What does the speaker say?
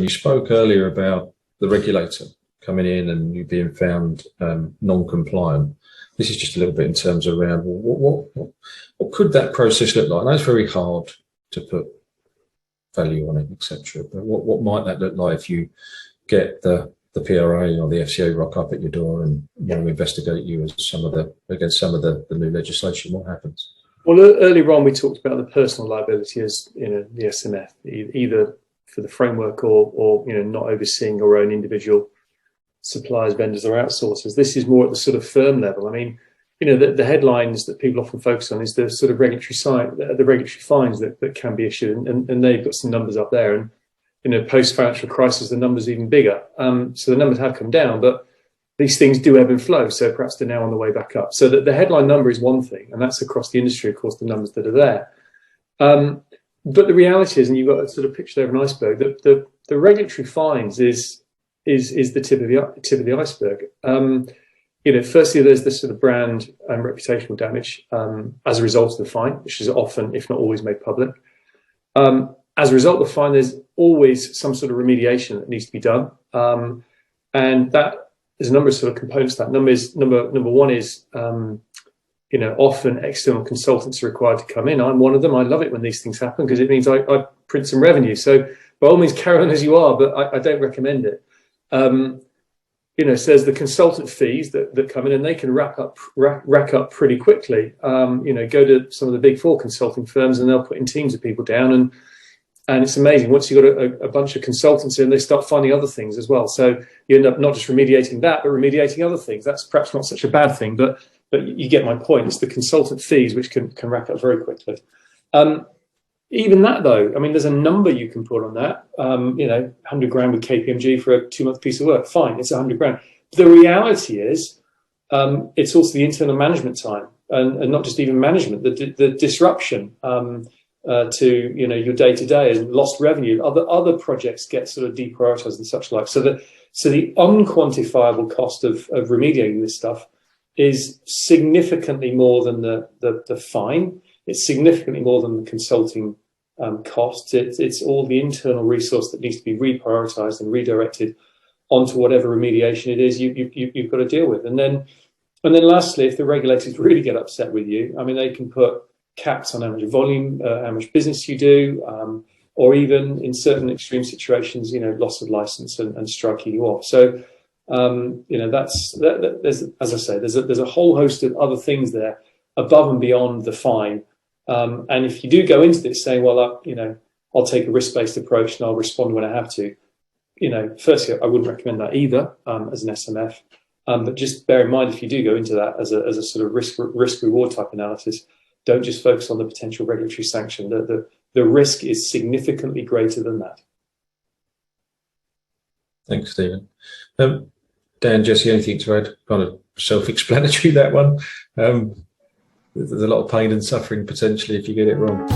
you spoke earlier about the regulator coming in and you being found non-compliant. This is just a little bit in terms of around what could that process look like? I know it's very hard to put value on it, etc. But what might that look like if you get the PRA or the FCA rock up at your door and want to investigate you as against some of the new legislation? What happens? Well, earlier on we talked about the personal liability as the SMF, either for the framework or not overseeing your own individual suppliers, vendors, or outsourcers. This is more at the sort of firm level. I mean, the headlines that people often focus on is the sort of regulatory fines that can be issued, and they've got some numbers up there. And post financial crisis, the numbers are even bigger. So the numbers have come down, but these things do ebb and flow. So perhaps they're now on the way back up. So the headline number is one thing, and that's across the industry, of course, the numbers that are there. But the reality is, and you've got a sort of picture there of an iceberg, that the regulatory fines is the tip of the iceberg. Firstly, there's this sort of brand and reputational damage as a result of the fine, which is often, if not always, made public. As a result of the fine, there's always some sort of remediation that needs to be done, and that there's a number of sort of components to that. Number one is often external consultants are required to come in. I'm one of them. I love it when these things happen because it means I print some revenue. So by all means, carry on as you are, but I don't recommend it. So there's the consultant fees that come in, and they can rack up pretty quickly. Go to some of the big four consulting firms, and they'll put in teams of people down, and it's amazing. Once you've got a bunch of consultants in, they start finding other things as well. So you end up not just remediating that, but remediating other things. That's perhaps not such a bad thing, but you get my point. It's the consultant fees which can rack up very quickly. Even that, though, I mean, there's a number you can put on that. 100 grand with KPMG for a 2-month piece of work. Fine, it's 100 grand. The reality is, it's also the internal management time, and not just even management, the disruption to your day to day and lost revenue. Other projects get sort of deprioritized and such like. So the unquantifiable cost of remediating this stuff is significantly more than the fine. It's significantly more than the consulting costs. It's all the internal resource that needs to be reprioritized and redirected onto whatever remediation it is you've got to deal with. And then lastly, if the regulators really get upset with you, I mean, they can put caps on how much volume, how much business you do, or even in certain extreme situations, loss of license and striking you off. So, there's, as I say, there's a whole host of other things there above and beyond the fine. And if you do go into this saying, well, I'll take a risk-based approach and I'll respond when I have to, firstly, I wouldn't recommend that either as an SMF. But just bear in mind, if you do go into that as a sort of risk-reward type analysis, don't just focus on the potential regulatory sanction. The risk is significantly greater than that. Thanks, Stephen. Dan, Jesse, anything to add? Kind of self-explanatory, that one. There's a lot of pain and suffering potentially if you get it wrong.